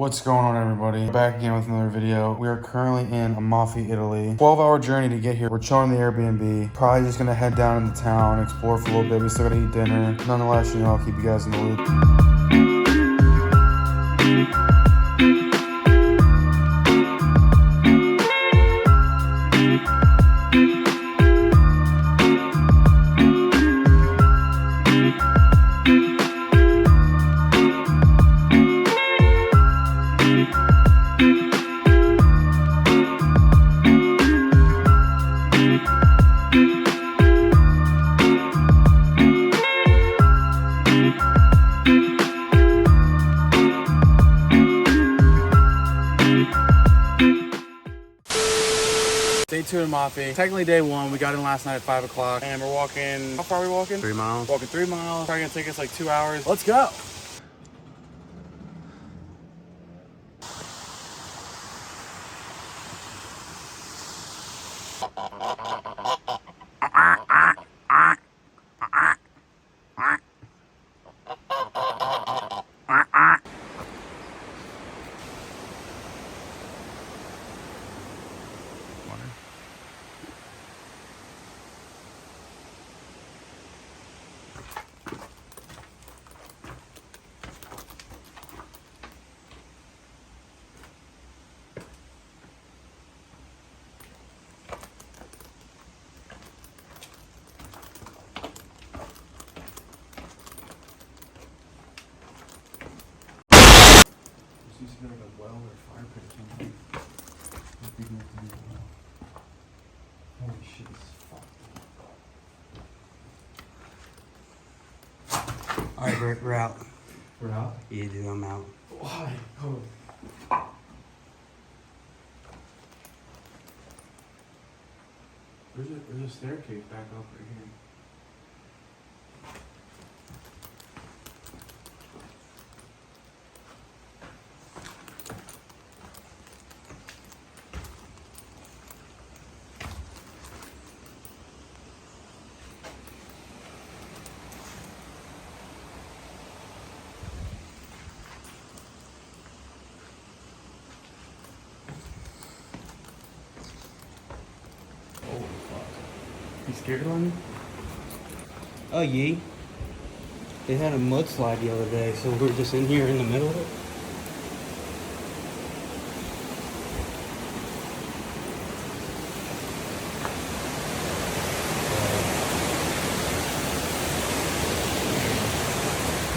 What's going on, everybody? Back again with another video. We are currently in Amalfi, Italy. 12-hour journey to get here. We're chilling in the Airbnb. Probably just gonna head down into town, explore for a little bit. We still gotta eat dinner. Nonetheless, I'll keep you guys in the loop. Day 2 in Amalfi. Technically day 1. We got in last night at 5 o'clock. And we're walking, how far are we walking? 3 miles. Walking 3 miles. Probably gonna take us like 2 hours. Let's go. Seems to be like a well or fire pit or something. Holy shit, this is fucked. Alright, we're out. We're out? Yeah, dude, I'm out. Why? Oh. There's a staircase back up right here. You scared of me? Oh, yeah. They had a mudslide the other day, so we're just in here in the middle of it.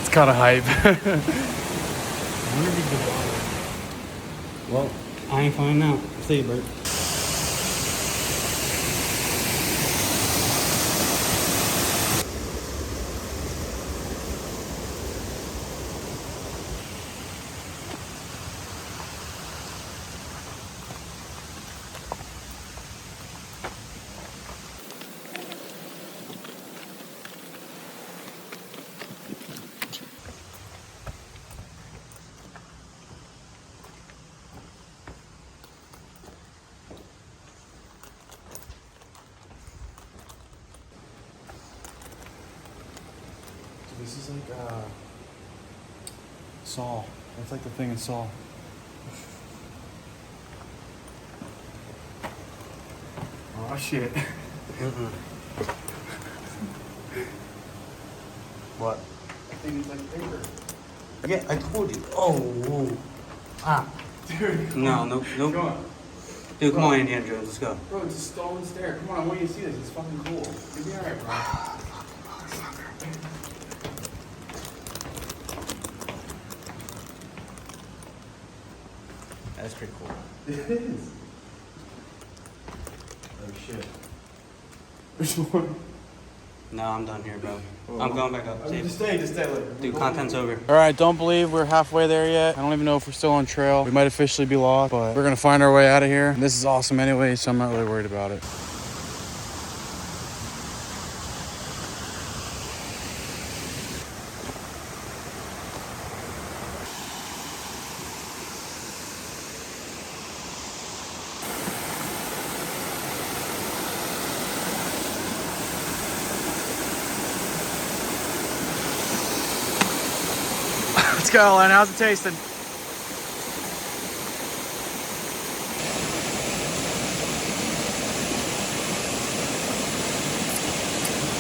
It's kind of hype. Well, I ain't finding out. See you, Bert. This is like Saw. That's like the thing in Saw. Oh shit. What? I think it's like paper. Yeah, I told you. Oh, whoa. Ah. Dude, No, nope. come on. Dude, come on, Indiana Jones, let's go. Bro, it's a stone stair. Come on, I want you to see this. It's fucking cool. You'll be alright, bro. That's pretty cool. It is. Oh shit. Which one? No, I'm done here, bro. I'm going back up. See you. Just stay later. Dude, content's over. All right, don't believe we're halfway there yet. I don't even know if we're still on trail. We might officially be lost, but we're gonna find our way out of here. And this is awesome anyway, so I'm not really worried about it. Let's go, Len. How's it tasting?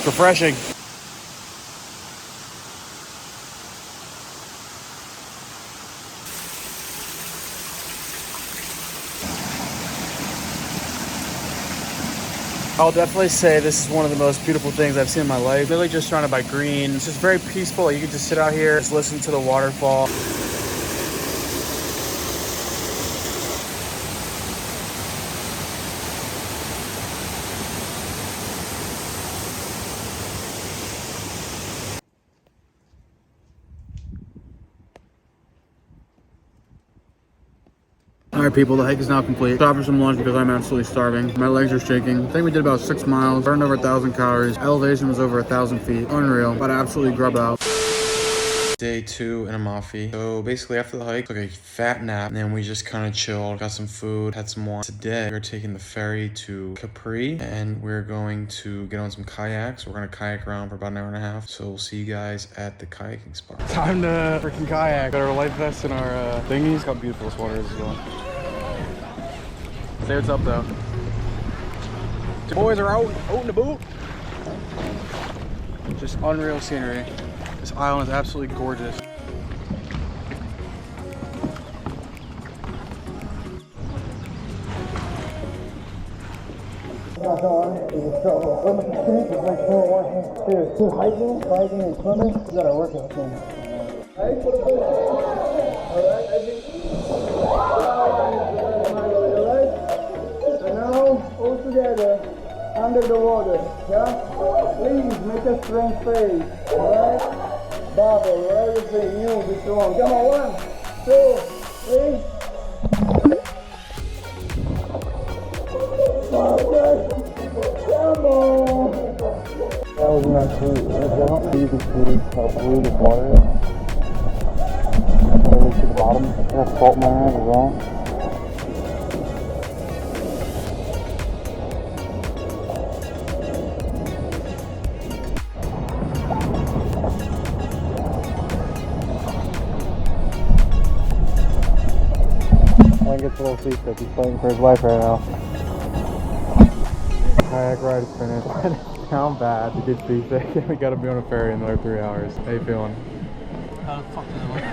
refreshing. I'll definitely say this is one of the most beautiful things I've seen in my life. Literally just surrounded by green. It's just very peaceful. You can just sit out here, just listen to the waterfall. All right, people, the hike is now complete. Stop for some lunch because I'm absolutely starving. My legs are shaking. I think we did about 6 miles, burned over 1,000 calories. Elevation was over 1,000 feet. Unreal, but I absolutely grub out. Day 2 in Amalfi. So basically after the hike, took a fat nap, and then we just kind of chilled, got some food, had some wine. Today, we're taking the ferry to Capri, and we're going to get on some kayaks. We're gonna kayak around for about an hour and a half. So we'll see you guys at the kayaking spot. Time to freaking kayak. Got our life vests and our dinghies. Look how beautiful this water is as well. Say what's up though. The boys are out in the boat. Just unreal scenery. This island is absolutely gorgeous. Hiking and swimming, you gotta work out thing. And now, all together, under the water, yeah? Please make a strong face, alright? Bubble, everything, you be strong. Come on, 1, 2, 3. Come on! That was not cool. You can see how blue this water is. All the way to the bottom. There's salt in my hand as well. Ryan gets a little seasick. He's fighting for his life right now. Kayak ride is finished. It sounds bad. He gets seasick. We gotta be on a ferry in another 3 hours. How you feeling? How the fuck does it work?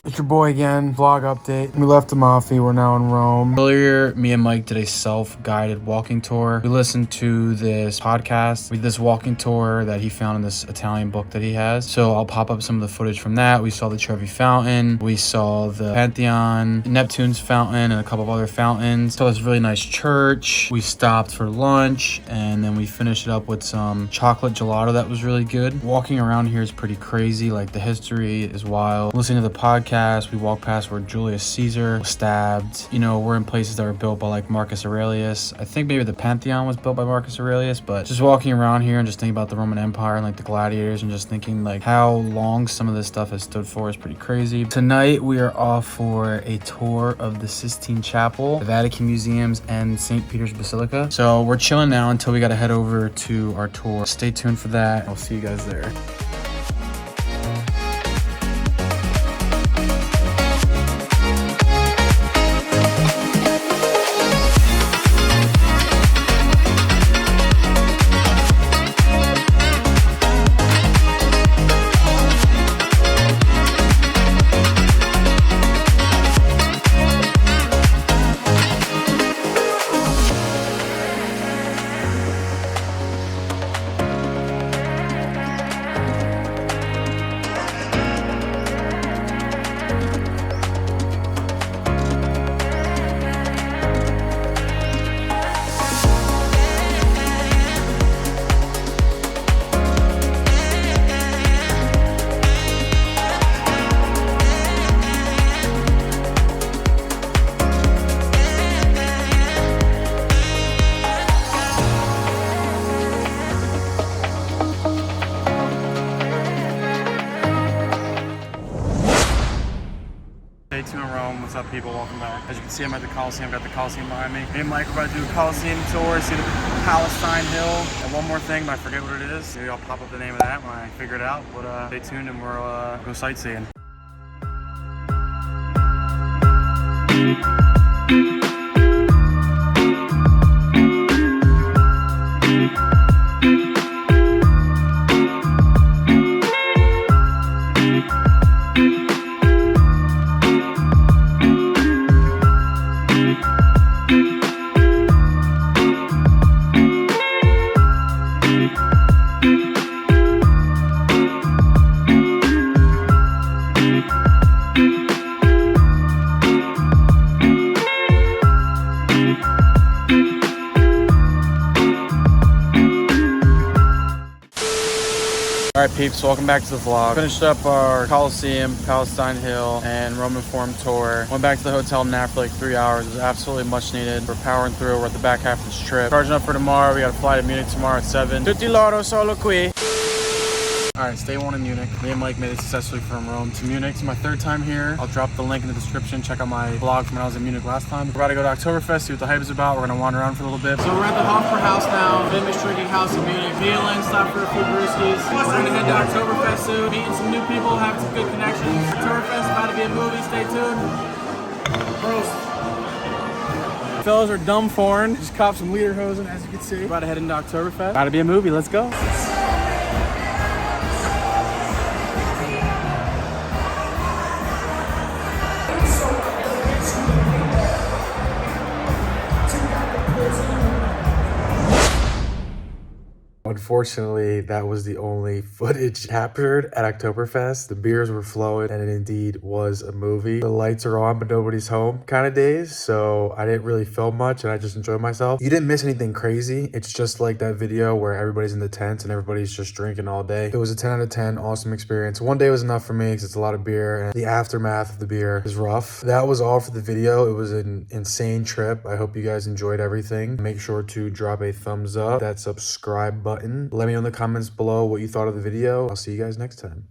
It's your boy again, vlog update. We left Amalfi, we're now in Rome. Earlier, me and Mike did a self-guided walking tour. We listened to this podcast, this walking tour that he found in this Italian book that he has. So I'll pop up some of the footage from that. We saw the Trevi Fountain, we saw the Pantheon, Neptune's Fountain, and a couple of other fountains. Saw this really nice church. We stopped for lunch, and then we finished it up with some chocolate gelato that was really good. Walking around here is pretty crazy, like the history is wild. Listening to the podcast, we walked past where Julius Caesar was stabbed. You know, we're in places that were built by like Marcus Aurelius. I think maybe the Pantheon was built by Marcus Aurelius, but just walking around here and just thinking about the Roman Empire and like the gladiators and just thinking like how long some of this stuff has stood for is pretty crazy. Tonight we are off for a tour of the Sistine Chapel, the Vatican Museums, and St. Peter's Basilica. So we're chilling now until we gotta head over to our tour. Stay tuned for that. I'll see you guys there. Day 2 in Rome. What's up, people? Welcome back. As you can see, I'm at the Colosseum. Got the Colosseum behind me. Me and Mike are about to do a Colosseum tour, see the Palestine Hill. And one more thing, but I forget what it is. Maybe I'll pop up the name of that when I figure it out. But stay tuned and we'll go sightseeing. All right, peeps, welcome back to the vlog. Finished up our Colosseum, Palestine Hill, and Roman Forum tour. Went back to the hotel nap for like 3 hours. It was absolutely much needed. We're powering through. We're at the back half of this trip. Charging up for tomorrow. We got a flight to Munich tomorrow at 7. Tutti loro solo qui. All right, stay one in Munich. Me and Mike made it successfully from Rome to Munich. It's my 3rd time here. I'll drop the link in the description. Check out my vlog from when I was in Munich last time. We're about to go to Oktoberfest, see what the hype is about. We're gonna wander around for a little bit. So we're at the Hofbrauhaus now, famous drinking house in Munich. Me and Len stopped for a few brewskis. We're gonna head to Oktoberfest soon, meeting some new people, having some good connections. Oktoberfest about to be a movie. Stay tuned. Prost. Fellas are dumb foreign. Just copped some lederhosen, as you can see. About to head into Oktoberfest. About to be a movie. Let's go. Unfortunately, that was the only footage captured at Oktoberfest. The beers were flowing, and it indeed was a movie. The lights are on, but nobody's home kind of days, so I didn't really film much, and I just enjoyed myself. You didn't miss anything crazy. It's just like that video where everybody's in the tents and everybody's just drinking all day. It was a 10 out of 10, awesome experience. One day was enough for me because it's a lot of beer, and the aftermath of the beer is rough. That was all for the video. It was an insane trip. I hope you guys enjoyed everything. Make sure to drop a thumbs up, that subscribe button. Let me know in the comments below what you thought of the video. I'll see you guys next time.